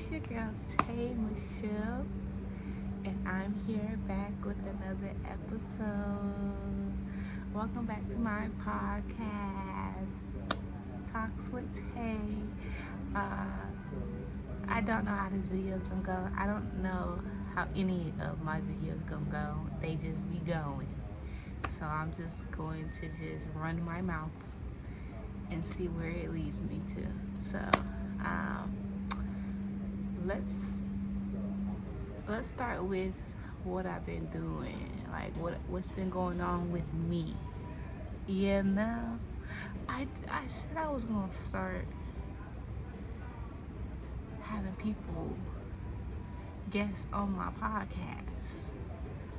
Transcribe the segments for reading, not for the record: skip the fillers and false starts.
It's your girl Tay Michelle, and I'm here back with another episode. Welcome back to my podcast, Talks with Tay. Uh, I don't know how this video is gonna go. I don't know how any of my videos gonna go. They just be going. So I'm just going to just run my mouth and see where it leads me to. So um, let's start with what I've been doing, like what's been going on with me. I said I was gonna start having people guest on my podcast.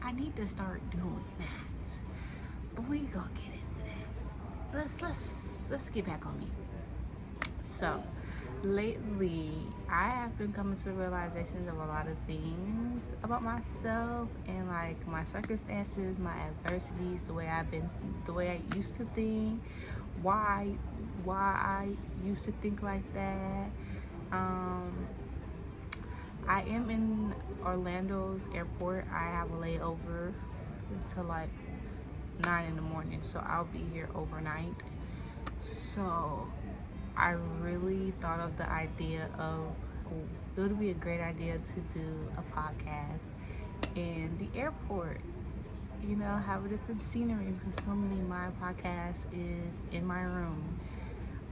I need to start doing that, but we gonna get into that. Let's get back on me. So lately I have been coming to realizations of a lot of things about myself and like my circumstances, my adversities, the way I used to think, why I used to think like that. I am in Orlando's airport. I have a layover until like 9 in the morning, so I'll be here overnight. So I really thought of the idea of it would be a great idea to do a podcast in the airport. Have a different scenery, because normally my podcast is in my room.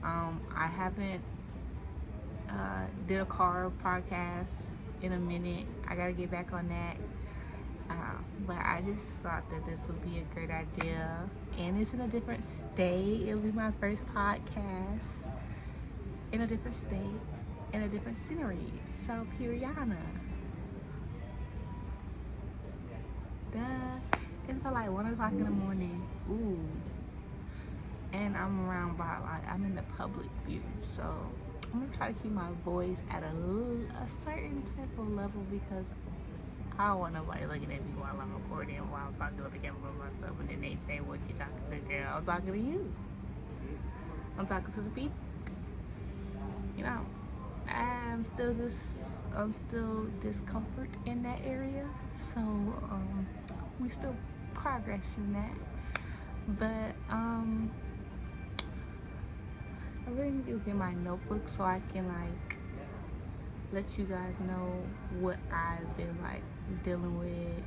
I haven't did a car podcast in a minute. I gotta get back on that. But I just thought that this would be a great idea, and it's in a different state. It'll be my first podcast in a different state, in a different scenery. South Carolina. It's about like 1 o'clock in the morning. Ooh. And I'm around by I'm in the public view, so I'm gonna try to keep my voice at a certain type of level, because I don't want nobody looking at me while I'm recording, while I'm talking to the camera myself, and then they say, "What you talking to, girl?" I'm talking to you. I'm talking to the people. I'm still discomfort in that area, so we still progressing that. But I really need to get my notebook so I can like let you guys know what I've been like dealing with,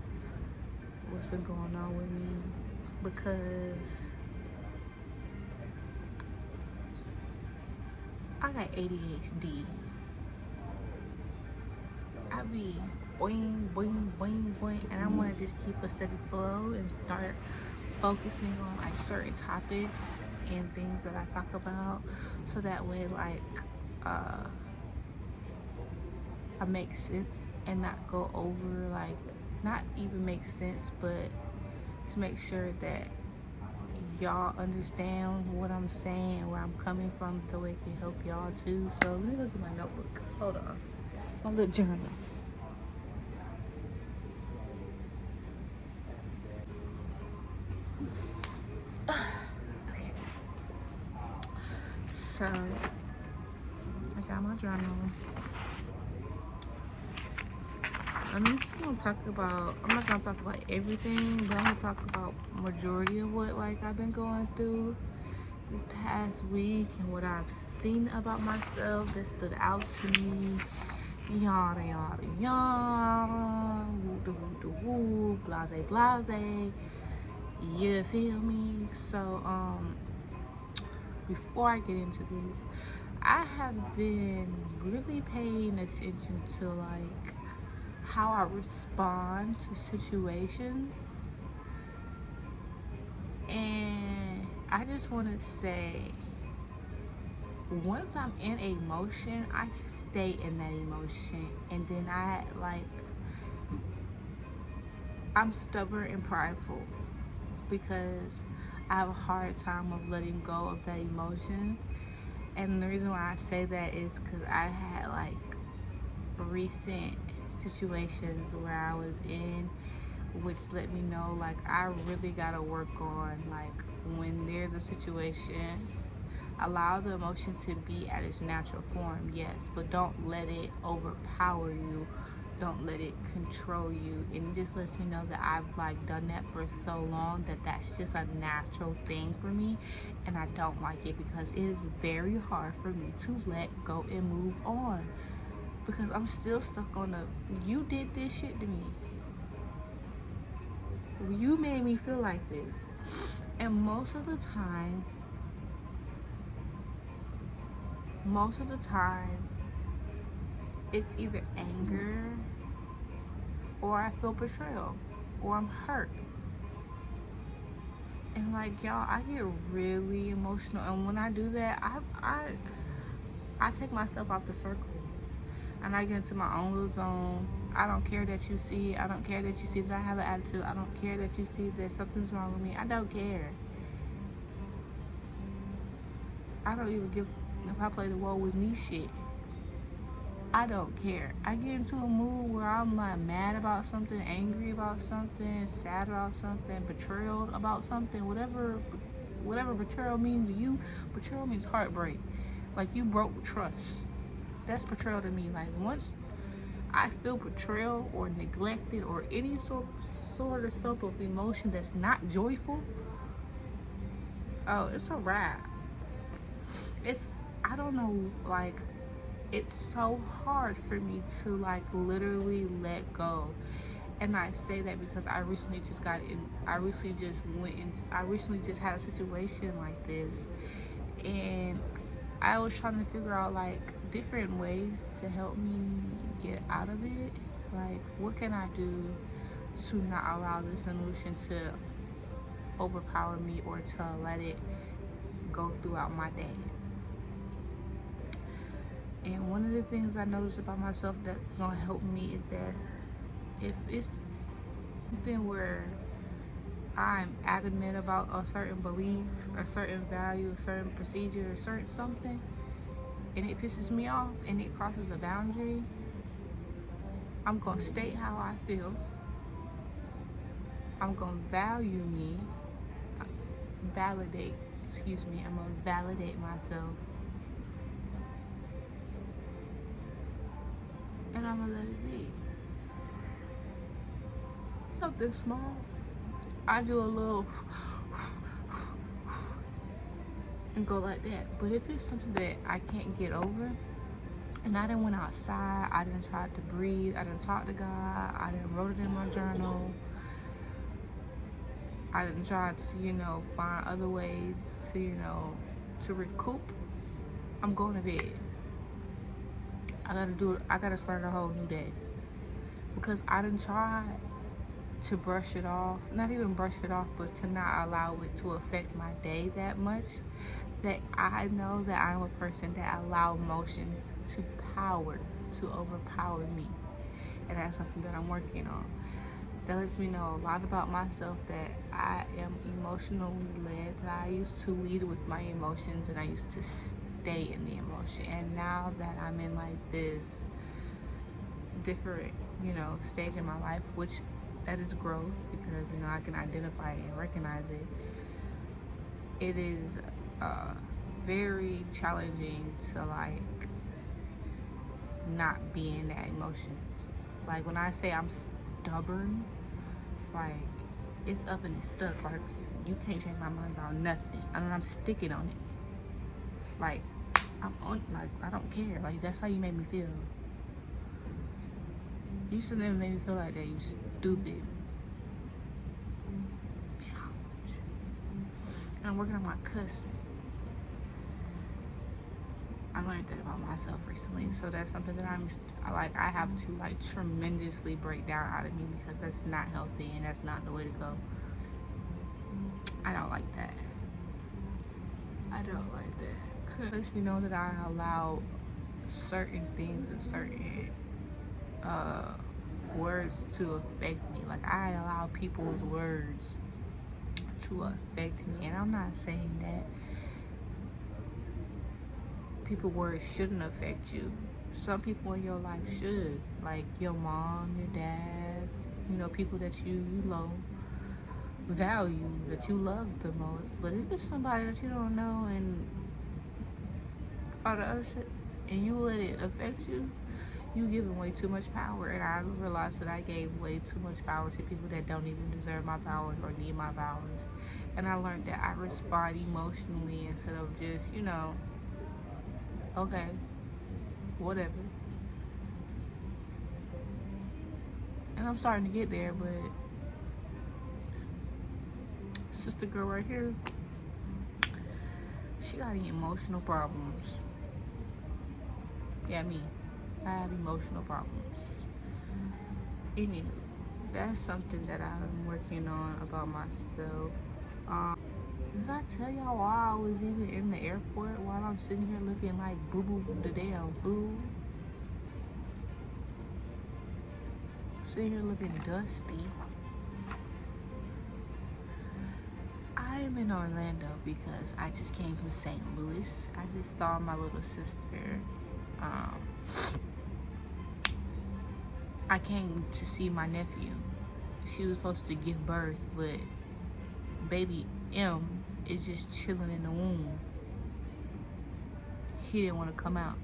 what's been going on with me, because I got ADHD. I be boing, boing, boing, boing, and I want to just keep a steady flow and start focusing on like certain topics and things that I talk about, so that way I make sense and not go over, like not even make sense, but to make sure that y'all understand what I'm saying, where I'm coming from, so it can help y'all too. So let me look at my notebook. Hold on. My little journal. Okay. So I got my journal. I'm just gonna talk about, I'm not gonna talk about everything, but I'm gonna talk about majority of what like I've been going through this past week, and what I've seen about myself that stood out to me. Yada yada yada, woo, blase blase. You feel me? So before I get into this, I have been really paying attention to like how I respond to situations, and I just want to say, once I'm in a emotion, I stay in that emotion, and then I'm stubborn and prideful, because I have a hard time of letting go of that emotion. And the reason why I say that is because I had like recent situations where I was in, which let me know like I really gotta work on, like when there's a situation Allow the emotion to be at its natural form, yes, but don't let it overpower you. Don't let it control you. And it just lets me know that I've like done that for so long that that's just a natural thing for me, and I don't like it because it is very hard for me to let go and move on, because I'm still stuck on the you did this shit to me. You made me feel like this. And most of the time, it's either anger, or I feel betrayal, or I'm hurt. And like y'all, I get really emotional, and when I do that, I take myself off the circle, and I get into my own little zone. I don't care that you see it. I don't care that you see that I have an attitude. I don't care that you see that something's wrong with me. I don't care. I don't even give if I play the woe with me shit. I don't care. I get into a mood where I'm like mad about something, angry about something, sad about something, betrayal about something, whatever betrayal means to you. Betrayal means heartbreak. Like you broke trust. That's betrayal to me. Like once I feel betrayal or neglected or any sort of emotion that's not joyful, oh, it's a wrap. I don't know, like, it's so hard for me to like literally let go. And I say that because I recently just had a situation like this, and I was trying to figure out like different ways to help me get out of it. Like, what can I do to not allow this emotion to overpower me or to let it go throughout my day? And one of the things I noticed about myself that's gonna help me is that if it's something where I'm adamant about a certain belief, a certain value, a certain procedure, a certain something, and it pisses me off and it crosses a boundary, I'm gonna state how I feel. I'm gonna value me, I'm gonna validate myself. And I'm gonna let it be. Something small, I do a little and go like that. But if it's something that I can't get over, and I done went outside, I done tried to breathe, I done talked to God, I done wrote it in my journal, I done tried to, find other ways to recoup, I'm going to bed. I gotta start a whole new day. Because I done tried to brush it off, not even brush it off, but to not allow it to affect my day that much, that I know that I'm a person that allow emotions to overpower me. And that's something that I'm working on. That lets me know a lot about myself, that I am emotionally led, that I used to lead with my emotions and I used to stay in the emotion. And now that I'm in like this different, stage in my life, which that is growth, because I can identify it and recognize it. It is very challenging to like not be in that emotion. Like when I say I'm stubborn, like it's up and it's stuck. Like you can't change my mind about nothing. I'm sticking on it. Like I don't care. Like that's how you made me feel. You should never make me feel like that, you stupid. And I'm working on my cussing. I learned that about myself recently, so that's something that I have to like tremendously break down out of me, because that's not healthy and that's not the way to go. I don't like that. Cause it lets me know that I allow certain things and certain words to affect me. Like I allow people's words to affect me, and I'm not saying that people's words shouldn't affect you. Some people in your life should, like your mom, your dad, people that you value, that you love the most. But if it's somebody that you don't know and all the other shit, and you let it affect you, you giving way too much power. And I realized that I gave way too much power to people that don't even deserve my power or need my powers. And I learned that I respond emotionally instead of just, okay, whatever. And I'm starting to get there, but sister girl right here, she got emotional problems. Yeah, me. I have emotional problems. Anywho, that's something that I'm working on about myself. Did I tell y'all why I was even in the airport while I'm sitting here looking like boo boo the damn fool? Sitting here looking dusty. I am in Orlando because I just came from St. Louis. I just saw my little sister. I came to see my nephew. She was supposed to give birth, but baby M is just chilling in the womb. He didn't want to come out.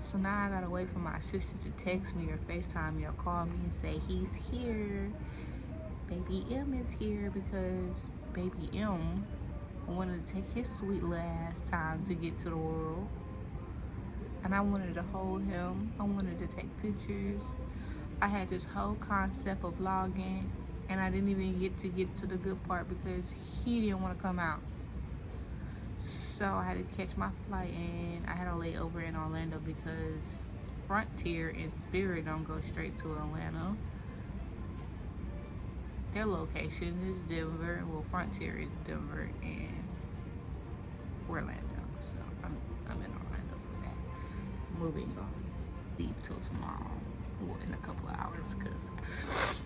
So now I gotta wait for my sister to text me or FaceTime me or call me and say, he's here. Baby M is here, because baby M wanted to take his sweet little ass time to get to the world. And I wanted to hold him. I wanted to take pictures. I had this whole concept of vlogging, and I didn't even get to the good part because he didn't want to come out. So I had to catch my flight, and I had a layover in Orlando because Frontier and Spirit don't go straight to Atlanta. Their location is Denver. Well, Frontier is Denver, and Orlando. So I'm in Orlando for that. Moving on. Leave till tomorrow. Well, in a couple of hours, because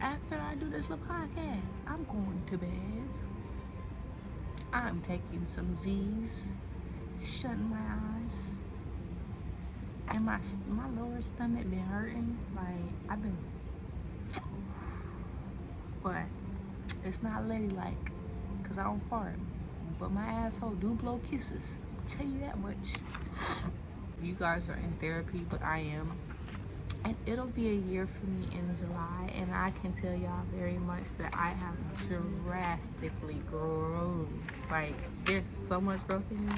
after I do this little podcast, I'm going to bed. I'm taking some Z's, shutting my eyes, and my lower stomach been hurting. Like, I've been, but it's not ladylike, because I don't fart, but my asshole do blow kisses. I'll tell you that much. You guys are in therapy, but I am. And it'll be a year for me in July, and I can tell y'all very much that I have drastically grown. Like, there's so much growth in me.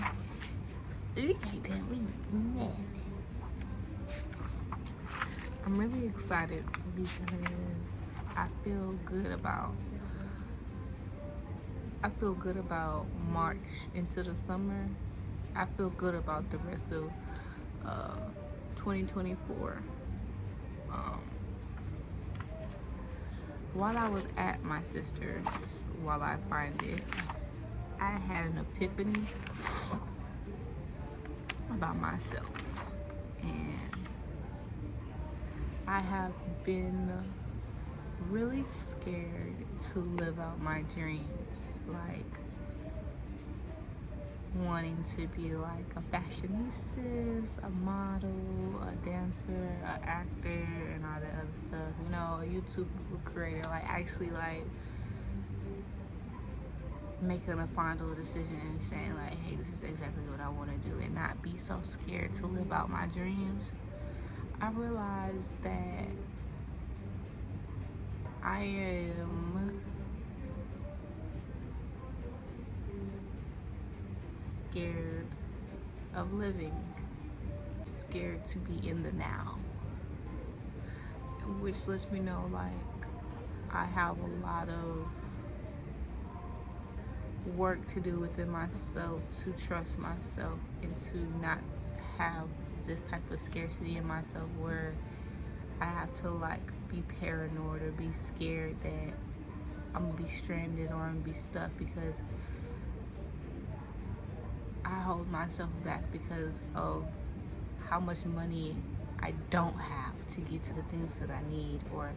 You can't tell me nothing. I'm really excited because I feel good about March into the summer. I feel good about the rest of 2024. While I was at my sister's, while I find it, I had an epiphany about myself, and I have been really scared to live out my dreams, like wanting to be like a fashionista, a model, a dancer, an actor, and all that other stuff, a YouTube creator, like actually like making a final decision and saying like, hey, this is exactly what I want to do, and not be so scared to live out my dreams. I realized that I am scared of living, scared to be in the now, which lets me know like I have a lot of work to do within myself to trust myself and to not have this type of scarcity in myself where I have to like be paranoid or be scared that I'm gonna be stranded or I'm gonna be stuck, because I hold myself back because of how much money I don't have to get to the things that I need, or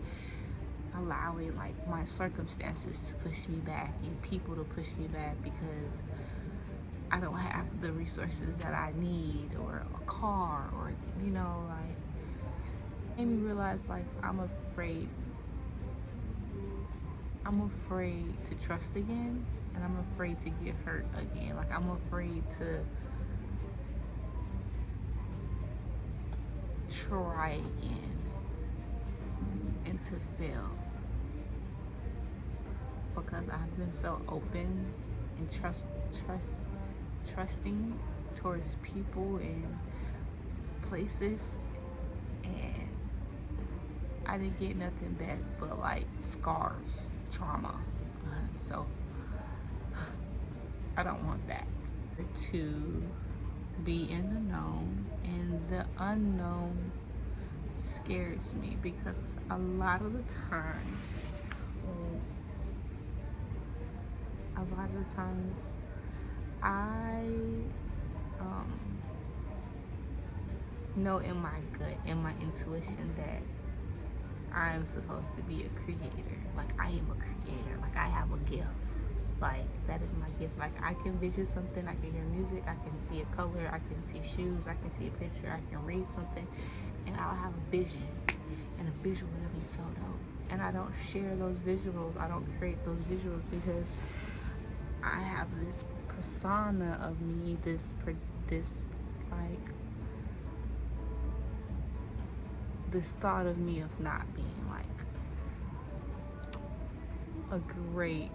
allowing like my circumstances to push me back and people to push me back because I don't have the resources that I need, or a car, or like, made me realize like I'm afraid to trust again, and I'm afraid to get hurt again. Like, I'm afraid to try again and to fail, because I've been so open and trusting towards people and places, and I didn't get nothing back but like scars, trauma. So I don't want that. To be in the known, and the unknown scares me because a lot of the times I know in my gut, in my intuition, that I'm supposed to be a creator. Like, I am a creator. Like, I have a gift. Like, that is my gift. Like, I can vision something, I can hear music, I can see a color, I can see shoes, I can see a picture, I can read something, and I'll have a vision, and a visual will be so dope. And I don't share those visuals, I don't create those visuals, because I have this persona of me, this thought of me of not being like a great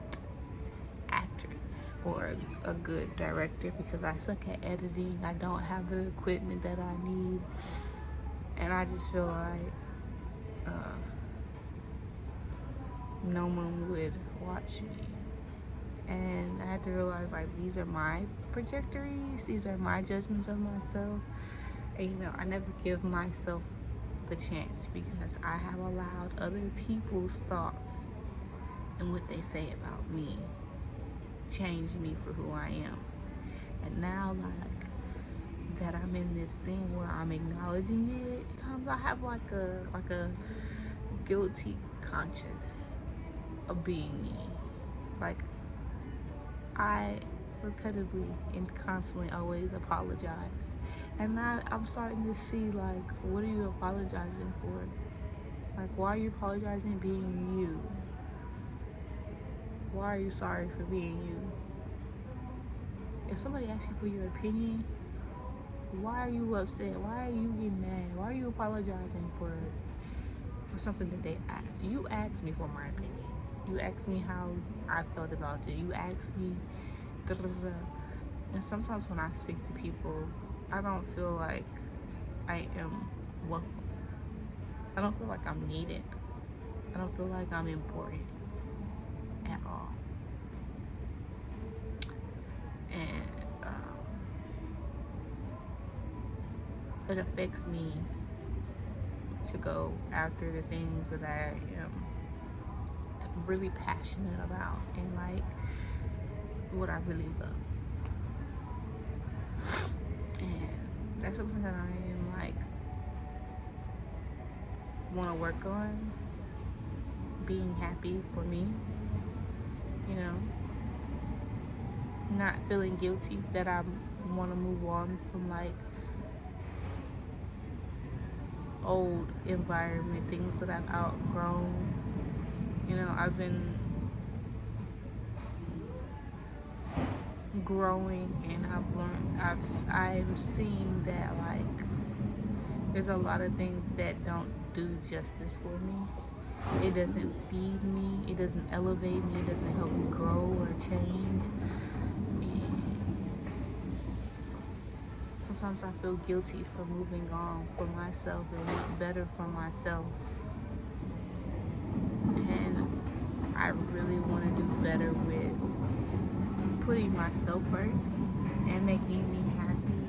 actress or a good director, because I suck at editing. I don't have the equipment that I need, and I just feel like no one would watch me. And I had to realize, like, these are my trajectories, these are my judgments of myself, and I never give myself the chance, because I have allowed other people's thoughts and what they say about me change me for who I am. And now, like, that I'm in this thing where I'm acknowledging it, sometimes I have like a guilty conscience of being me. Like, I repetitively and constantly always apologize. And now I'm starting to see, like, what are you apologizing for? Like, why are you apologizing being you? Why are you sorry for being you? If somebody asks you for your opinion, why are you upset? Why are you getting mad? Why are you apologizing for something that they asked? You asked me for my opinion. You asked me how I felt about it. You asked me da-da-da-da. And sometimes when I speak to people, I don't feel like I am welcome. I don't feel like I'm needed. I don't feel like I'm important at all. And it affects me to go after the things that I am really passionate about, and like what I really love. And that's something that I am like want to work on, being happy for me, not feeling guilty that I want to move on from like old environment, things that I've outgrown. I've been growing, and I've learned, I'm seeing that like there's a lot of things that don't do justice for me. It doesn't feed me, it doesn't elevate me, it doesn't help me grow or change. And sometimes I feel guilty for moving on for myself and want better for myself. And I really want to do better with putting myself first and making me happy,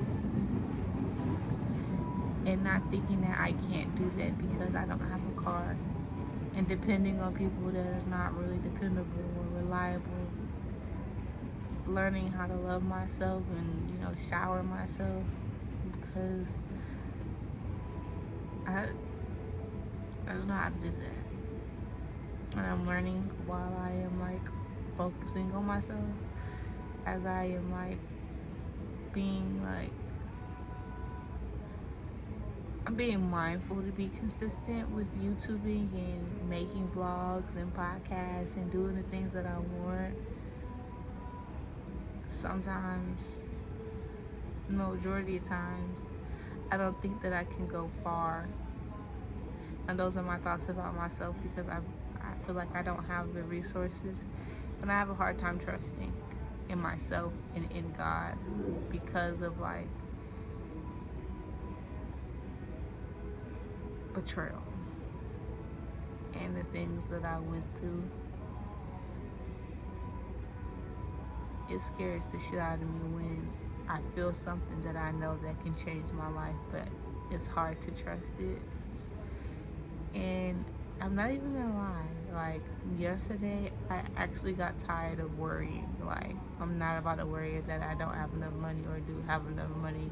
and not thinking that I can't do that because I don't have a car, and depending on people that are not really dependable or reliable. Learning how to love myself and shower myself, because I don't know how to do that. And I'm learning while I am like focusing on myself, as I am like being like, I'm being mindful to be consistent with YouTubing and making vlogs and podcasts and doing the things that I want. Sometimes, majority of times, I don't think that I can go far. And those are my thoughts about myself, because I feel like I don't have the resources, and I have a hard time trusting in myself and in God because of like betrayal and the things that I went through. It scares the shit out of me when I feel something that I know that can change my life, but it's hard to trust it. And I'm not even gonna lie, like yesterday I actually got tired of worrying. Like, I'm not about to worry that I don't have enough money or do have enough money.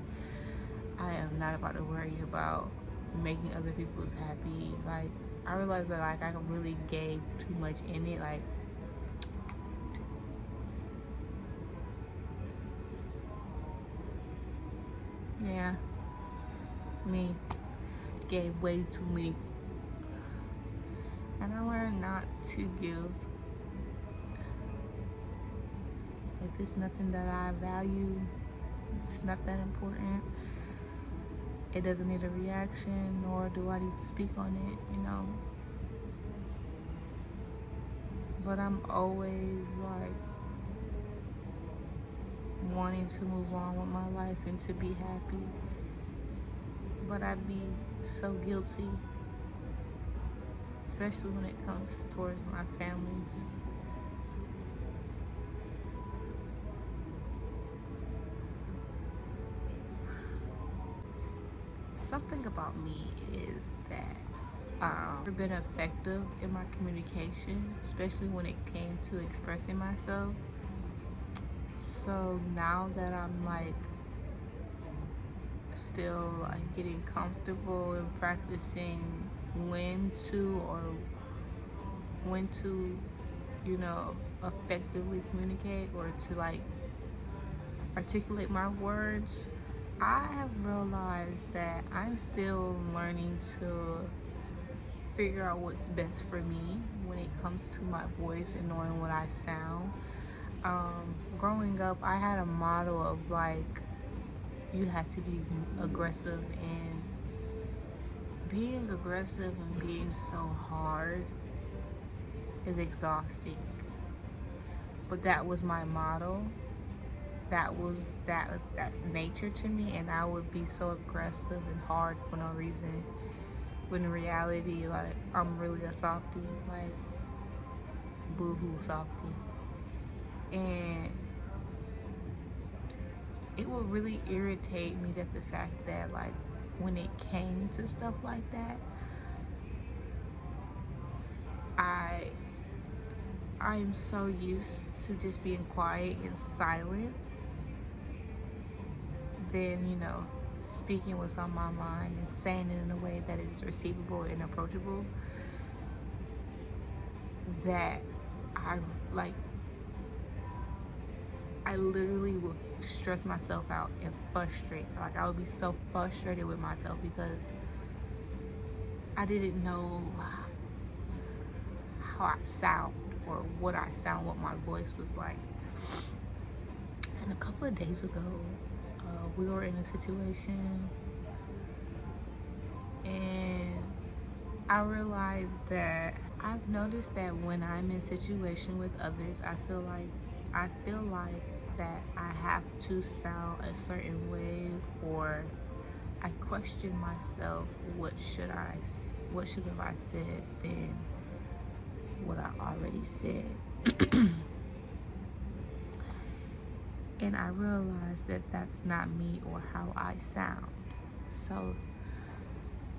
I am not about to worry about making other people happy. Like, I realized that like I really gave too much in it. Like, yeah, me gave way too many. And I learned not to give if it's nothing that I value. It's not that important. It doesn't need a reaction, nor do I need to speak on it, you know. But I'm always like wanting to move on with my life and to be happy. But I'd be so guilty, especially when it comes towards my families. Something about me is that I've been effective in my communication, especially when it came to expressing myself. So now that I'm like still like getting comfortable and practicing when to, you know, effectively communicate or to like articulate my words, I have realized that I'm still learning to figure out what's best for me when it comes to my voice and knowing what I sound. Growing up, I had a model of like you had to be aggressive, and being aggressive and being so hard is exhausting. But that was my model. That's nature to me, and I would be so aggressive and hard for no reason. When in reality, like, I'm really a softie, like boohoo softie. And it would really irritate me that the fact that like when it came to stuff like that, I'm so used to just being quiet and silence than, you know, speaking what's on my mind and saying it in a way that is receivable and approachable, that I like I literally would stress myself out and frustrate. Like, I would be so frustrated with myself because I didn't know how I sound or what I sound, what my voice was like. And a couple of days ago, we were in a situation, and I realized that I've noticed that when I'm in situation with others, I feel like that I have to sound a certain way, or I question myself. What should have I said than what I already said? And I realized that that's not me or how I sound. So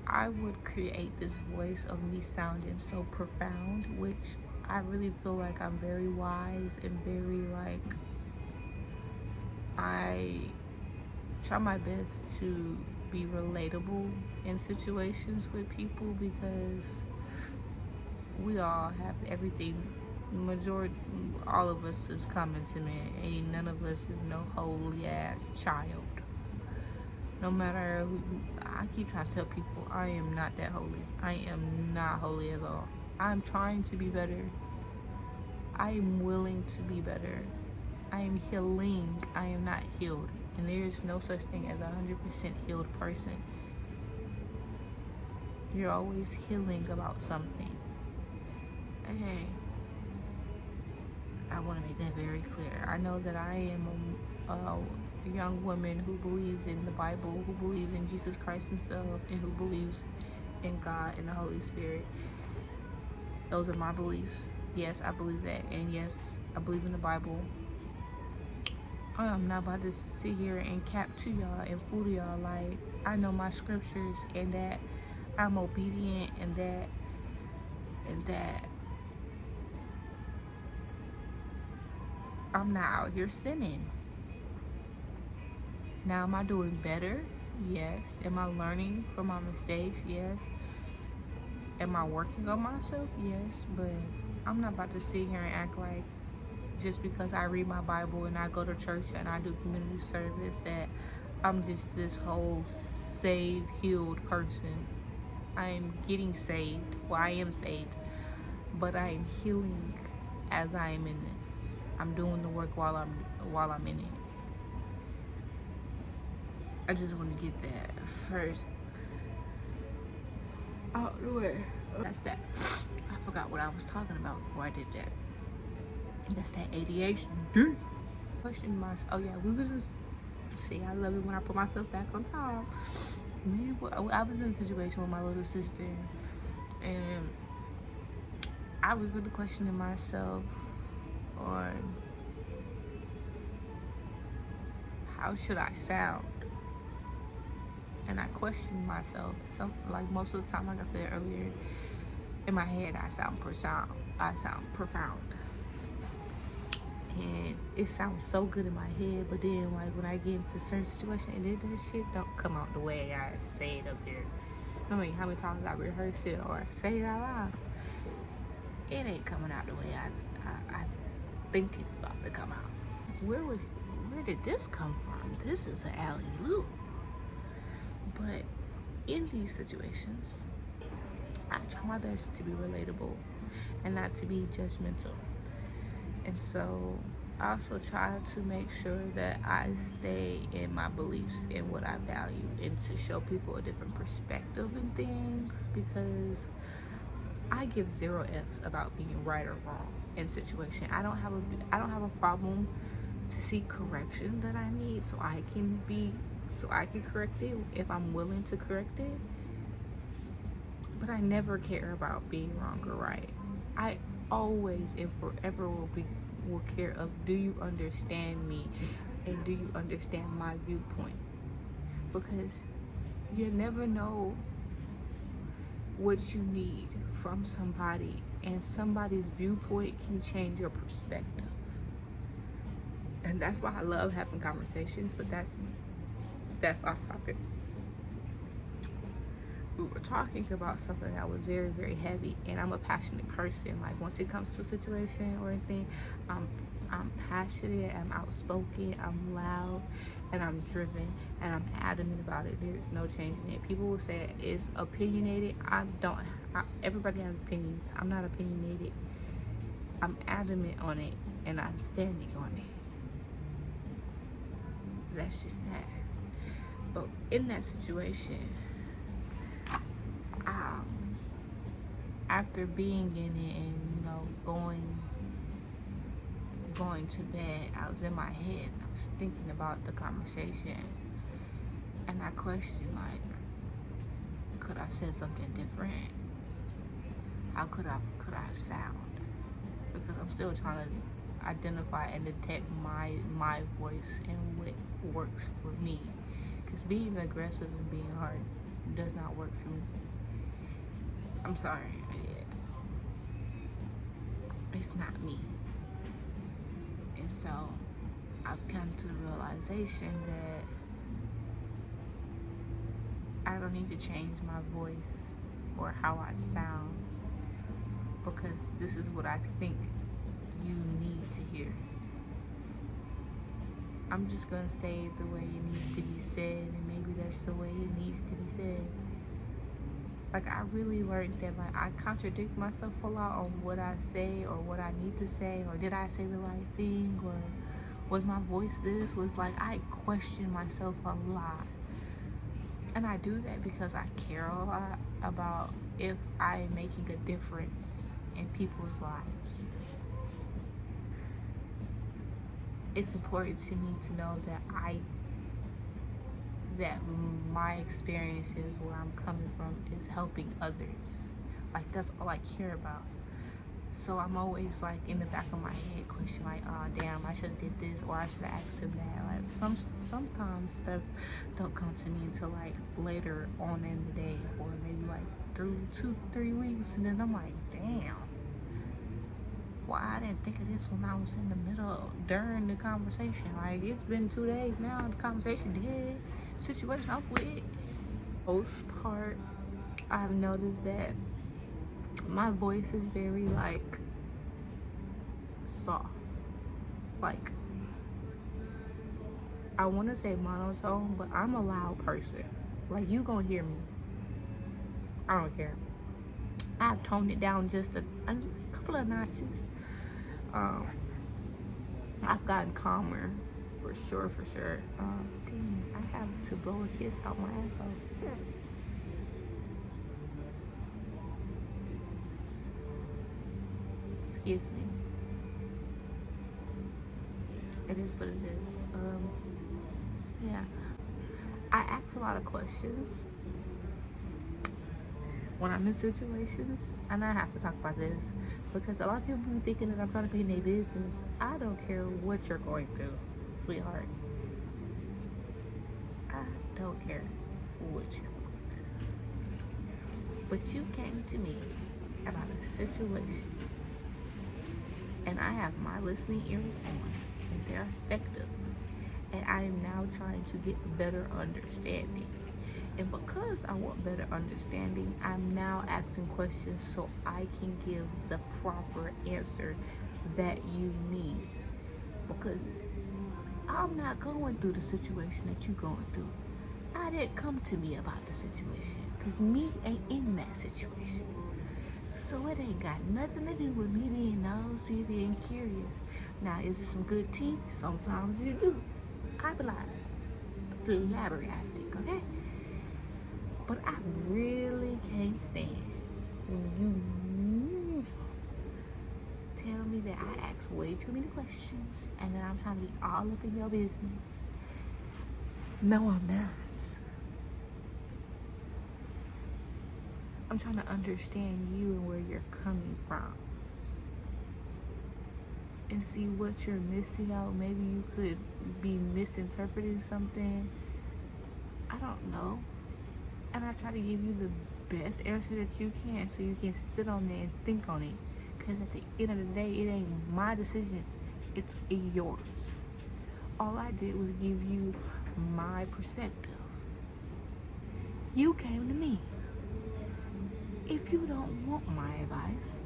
I would create this voice of me sounding so profound, which I really feel like I'm very wise and very like, I try my best to be relatable in situations with people, because we all have everything. Majority, all of us is coming to me. Ain't none of us is no holy ass child. No matter who, I keep trying to tell people I am not that holy. I am not holy at all. I'm trying to be better. I am willing to be better. I am healing. I am not healed. And there is no such thing as a 100% healed person. You're always healing about something. Okay. I want to make that very clear. I know that I am a young woman who believes in the Bible, who believes in Jesus Christ himself, and who believes in God and the Holy Spirit. Those are my beliefs. Yes, I believe that. And yes, I believe in the Bible. I'm not about to sit here and cap to y'all and fool to y'all. Like, I know my scriptures, and that I'm obedient, and that I'm not out here sinning. Now, am I doing better? Yes. Am I learning from my mistakes? Yes. Am I working on myself? Yes. But I'm not about to sit here and act like just because I read my Bible and I go to church and I do community service that I'm just this whole saved, healed person. I am getting saved. Well, I am saved, but I am healing as I am in this. I'm doing the work while I'm in it. I just want to get that first out the way. That's that. I forgot what I was talking about before I did that. That's that ADHD. Question myself. Oh yeah, we was just. See, I love it when I put myself back on top. Man, I was in a situation with my little sister, and I was really questioning myself on how should I sound. And I questioned myself. So, like most of the time, like I said earlier, in my head, I sound profound. And it sounds so good in my head, but then, like, when I get into certain situations, that shit don't come out the way I say it up there. I mean, how many times I rehearse it or say it out loud, it ain't coming out the way I think it's about to come out. Where did this come from? This is an alley-oop. But in these situations, I try my best to be relatable and not to be judgmental. And so I also try to make sure that I stay in my beliefs and what I value, and to show people a different perspective in things, because I give 0 F's about being right or wrong in situation. I don't have a problem to seek correction that I need so I can correct it if I'm willing to correct it. But I never care about being wrong or right. I always and forever will care of, do you understand me, and do you understand my viewpoint? Because you never know what you need from somebody, and somebody's viewpoint can change your perspective. And that's why I love having conversations, but that's off topic. We were talking about something that was very, very heavy, and I'm a passionate person. Like, once it comes to a situation or anything, I'm passionate, I'm outspoken, I'm loud, and I'm driven, and I'm adamant about it. There's no changing it. People will say it's opinionated. Everybody has opinions. I'm not opinionated. I'm adamant on it, and I'm standing on it. That's just that. But in that situation, after being in it and, you know, going to bed, I was in my head. I was thinking about the conversation, and I questioned, like, could I have said something different? How could I sound? Because I'm still trying to identify and detect my voice and what works for me. Because being aggressive and being hard does not work for me. I'm sorry. It's not me. And so I've come to the realization that I don't need to change my voice or how I sound, because this is what I think you need to hear. I'm just gonna say it the way it needs to be said, and maybe that's the way it needs to be said. Like, I really learned that, like, I contradict myself a lot on what I say or what I need to say, or did I say the right thing, or Was my voice this? Was like, I question myself a lot. And I do that because I care a lot about if I'm making a difference in people's lives. It's important to me to know that my experiences, where I'm coming from, is helping others. Like, that's all I care about. So I'm always like in the back of my head questioning, like, oh damn, I should have did this, or I should have asked him that. Like, sometimes stuff don't come to me until like later on in the day, or maybe like through 2-3 weeks, and then I'm like, damn, why I didn't think of this when I was in the middle during the conversation. Like, it's been 2 days now, the conversation did, situation I'm with. Most part, I've noticed that my voice is very like soft. Like, I want to say monotone, but I'm a loud person. Like, you gonna hear me. I don't care. I've toned it down just a couple of notches. I've gotten calmer, for sure. Dang, I have to blow a kiss out my asshole. Yeah. Excuse me. It is what it is. Yeah. I ask a lot of questions when I'm in situations, and I have to talk about this because a lot of people be thinking that I'm trying to be in their business. I don't care what you're going through, sweetheart. I don't care what you're going through. But you came to me about a situation, and I have my listening ears on, and they're effective, and I am now trying to get better understanding. And because I want better understanding, I'm now asking questions so I can give the proper answer that you need. Because I'm not going through the situation that you're going through. I didn't come to me about the situation, because me ain't in that situation. So it ain't got nothing to do with me being nosy, being curious. Now, is it some good tea? Sometimes you do. I be like flabbergasted, okay? But I really can't stand when you tell me that I ask way too many questions and then I'm trying to be all up in your business. No, I'm not. I'm trying to understand you and where you're coming from, and see what you're missing out. Maybe you could be misinterpreting something. I don't know. And I try to give you the best answer that you can, so you can sit on it and think on it. Because at the end of the day, it ain't my decision, it's yours. All I did was give you my perspective. You came to me. If you don't want my advice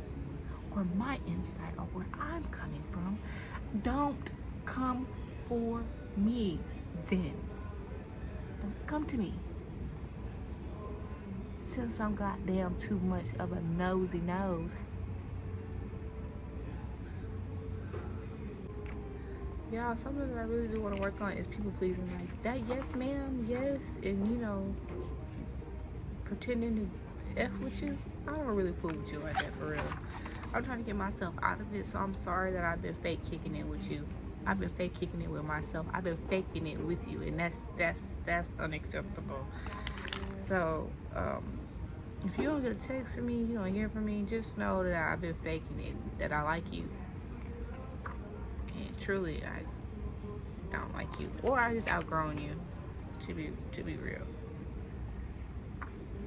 or my insight or where I'm coming from, don't come for me then. Don't come to me. Since I'm goddamn too much of a nosy nose. Y'all, something that I really do want to work on is people pleasing. Like that, yes ma'am, yes, and you know, pretending to F with you. I don't really fool with you like that, for real. I'm trying to get myself out of it, so I'm sorry that I've been fake kicking it with you. I've been fake kicking it with myself. I've been faking it with you, and that's unacceptable. So, if you don't get a text from me, you don't hear from me, just know that I've been faking it, that I like you. And truly, I don't like you. Or I just outgrown you, to be real.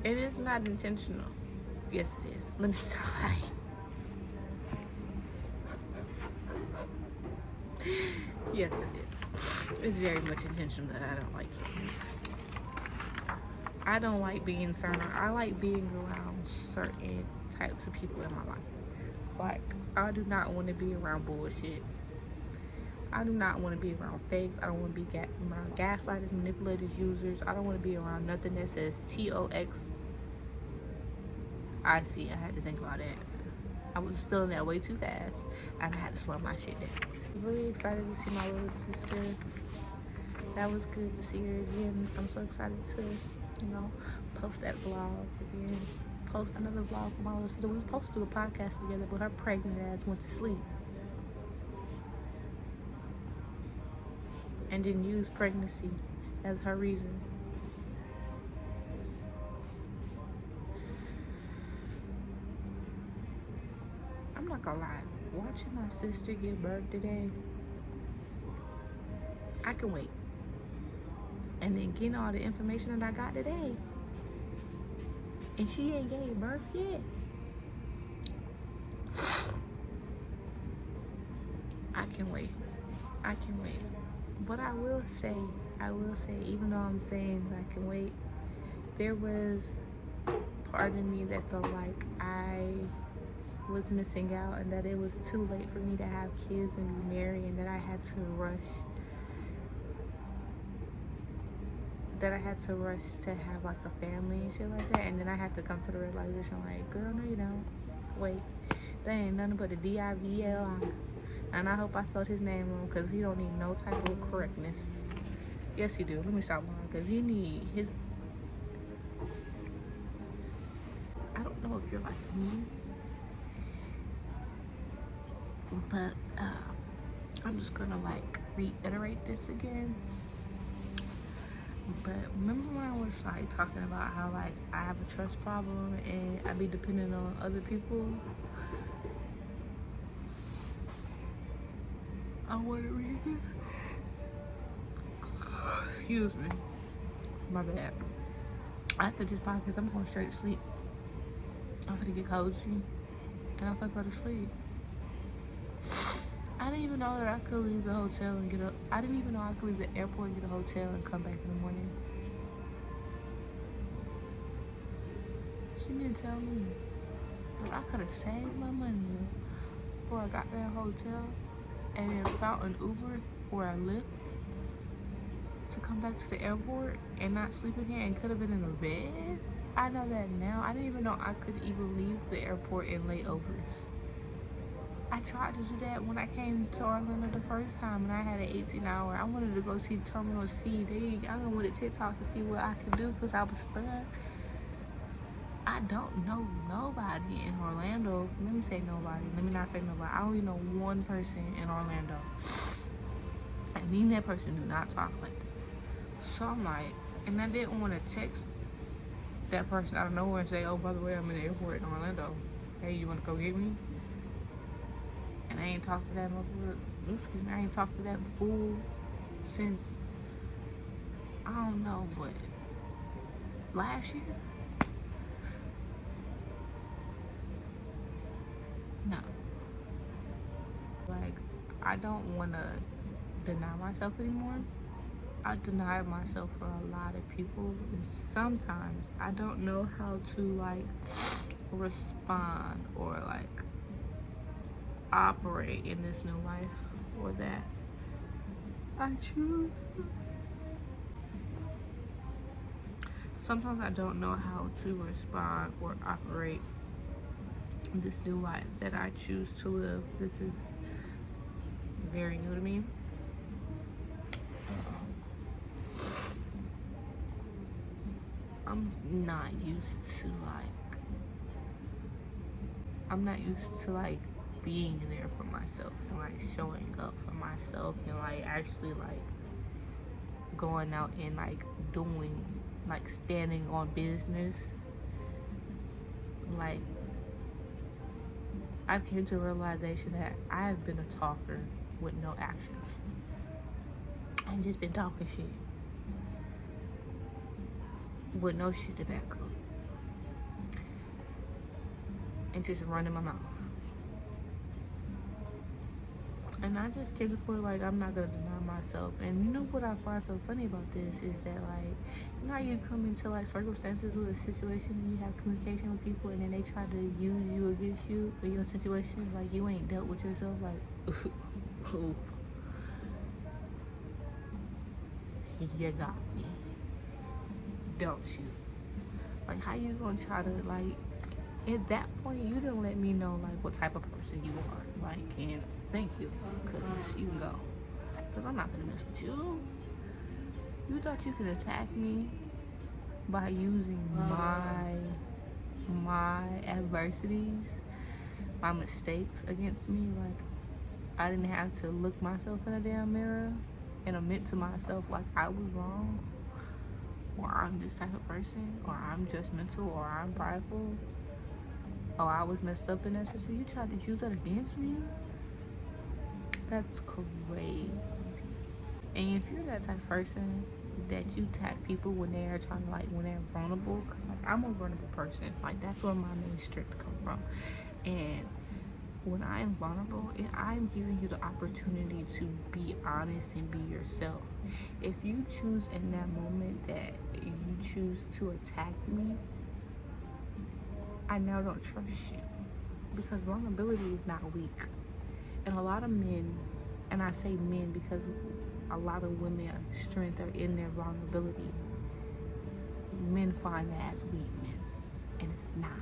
It is not intentional. Yes, it is. Let me stop. Yes, it is. It's very much intentional that I don't like you. I don't like being certain. I like being around certain types of people in my life. Like, I do not want to be around bullshit. I do not want to be around fakes. I don't want to be around gaslighters, manipulators, users. I don't want to be around nothing that says TOX. I see. I had to think about that. I was spelling that way too fast, and I had to slow my shit down. really excited to see my little sister. That was good to see her again. I'm so excited to, post that vlog again. Post another vlog for my little sister. We were supposed to do a podcast together, but her pregnant ass went to sleep. And didn't use pregnancy as her reason. I'm not gonna lie, watching my sister give birth today, I can wait. And then getting all the information that I got today, and she ain't gave birth yet. I can wait. I can wait. But I will say, even though I'm saying that I can wait, there was part of me that felt like I was missing out and that it was too late for me to have kids and be married, and that I had to rush. That I had to rush to have like a family and shit like that, and then I had to come to the realization like, girl, no you don't. Wait, that ain't nothing but a D-I-V-L-I. And I hope I spelled his name wrong, because he don't need no type of correctness. Yes, he do. Let me stop lying, because he need his... I don't know if you're like me, but I'm just gonna like reiterate this again. But remember when I was like talking about how like I have a trust problem and I be dependent on other people? I want to read it. Excuse me. My bad. After this podcast, I'm going straight to sleep. I'm gonna get cozy and I'm gonna go to sleep. I didn't even know that I could leave the hotel and get up. I didn't even know I could leave the airport and get a hotel and come back in the morning. She didn't tell me. But I could have saved my money before I got that hotel and then found an Uber or a Lyft to come back to the airport and not sleep in here, and could have been in a bed. I know that now. I didn't even know I could even leave the airport in layovers. I tried to do that when I came to Orlando the first time and I had an 18-hour. I wanted to go see Terminal C. I went to TikTok to see what I could do because I was stuck. I don't know nobody in Orlando. Let me say nobody. Let me not say nobody. I only know one person in Orlando. And me and that person do not talk like that. So I'm like, and I didn't want to text that person out of nowhere and say, oh, by the way, I'm in the airport in Orlando. Hey, you want to go get me? And I ain't talked to that motherfucker. I ain't talked to that fool since, I don't know, what, last year? No. Like, I don't want to deny myself anymore. I deny myself for a lot of people, and sometimes I don't know how to like respond or like operate in this new life or that I choose. Sometimes I don't know how to respond or operate in this new life that I choose to live. This is very new to me. I'm not used to like being there for myself and like showing up for myself and like actually like going out and like doing, like standing on business. Like, I've came to a realization that I have been a talker with no actions. I've just been talking shit with no shit to back up and just running my mouth. And I just came to the point like I'm not gonna deny myself. And you know what I find so funny about this is that like, you know how you come into like circumstances with a situation and you have communication with people and then they try to use you against you or your situation, like you ain't dealt with yourself, like you got me, don't you? Like, how you gonna try to like at that point, you didn't let me know like what type of person you are. Like, and thank you, cause you can go. Cause I'm not gonna mess with you. You thought you could attack me by using my adversities, my mistakes against me. Like, I didn't have to look myself in a damn mirror and admit to myself like I was wrong, or I'm this type of person, or I'm judgmental, or I'm prideful, or I was messed up in that situation. You tried to use that against me? That's crazy. And if you're that type of person that you attack people when they're trying to, like, when they're vulnerable, cause like I'm a vulnerable person. Like, that's where my main strength come from. And when I am vulnerable, I'm giving you the opportunity to be honest and be yourself. If you choose in that moment that you choose to attack me, I now don't trust you, because vulnerability is not weak. And a lot of men, and I say men because a lot of women's strength are in their vulnerability. Men find that as weakness, and it's not.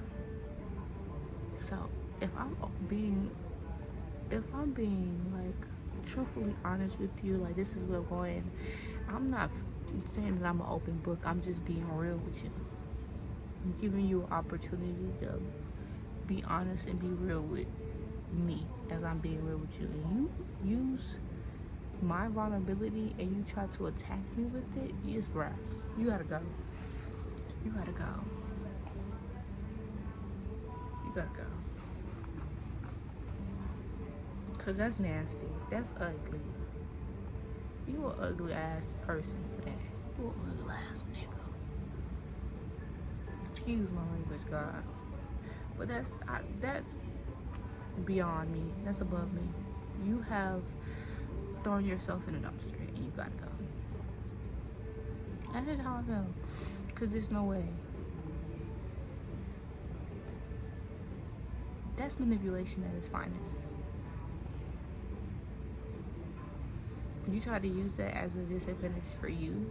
So if I'm being like truthfully honest with you, like, this is where I'm going. I'm not saying that I'm an open book. I'm just being real with you. I'm giving you an opportunity to be honest and be real with me as I'm being real with you. And you use my vulnerability and you try to attack me with it, it's rough. You gotta go. You gotta go. You gotta go. Cause that's nasty. That's ugly. You an ugly ass person for that. You an ugly ass nigga. Excuse my language, God. But that's beyond me. That's above me. You have thrown yourself in a dumpster and you gotta go. That's just how I feel. Cause there's no way. That's manipulation at its finest. You try to use that as a disadvantage for you.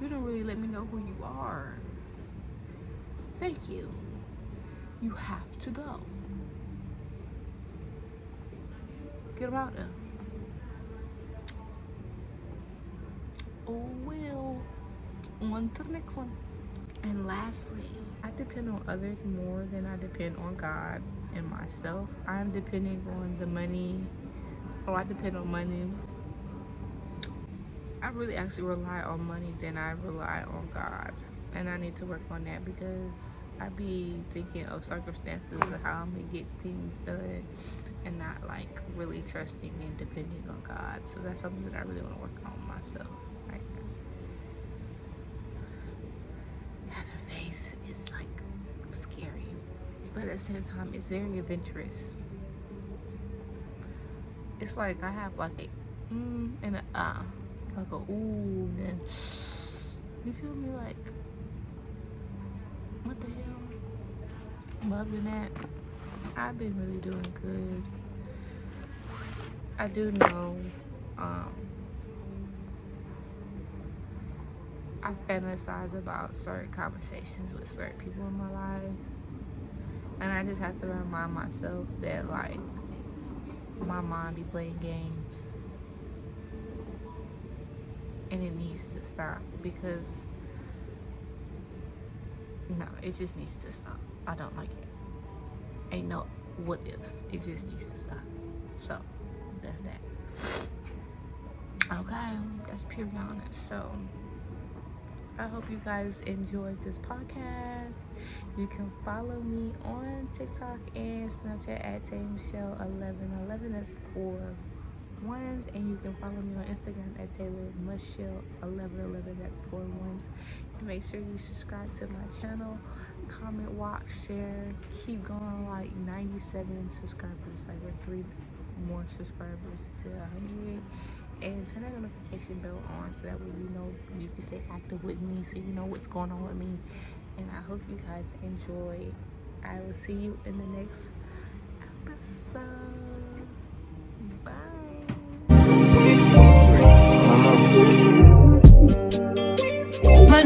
You don't really let me know who you are. Thank you. You have to go. Get them out there. Oh well. On to the next one. And lastly, I depend on others more than I depend on God and myself. I'm depending on the money. I depend on money. I really actually rely on money than I rely on God. And I need to work on that, because I be thinking of circumstances of how I'm gonna get things done and not like really trusting and depending on God. So that's something that I really want to work on myself. Like, having faith is like scary, but at the same time it's very adventurous. It's like I have like a and a like a ooh, then you feel me, like, what the hell? But other than that, I've been really doing good. I do know I fantasize about certain conversations with certain people in my lives, and I just have to remind myself that, like, my mind be playing games. And it needs to stop, because no, it just needs to stop. I don't like it. Ain't no what ifs. It just needs to stop. So that's that. Okay, that's pure honest. So I hope you guys enjoyed this podcast. You can follow me on TikTok and Snapchat at TayMichelle1111. That's 4 1s. And you can follow me on Instagram at TayLorMichelle1111. That's 4 1s. And make sure you subscribe to my channel, comment, watch, share. Keep going. Like 97 subscribers. Like, we're 3 more subscribers to 100. And turn that notification bell on so that way you know you can stay active with me, so you know what's going on with me. And I hope you guys enjoy. I will see you in the next episode.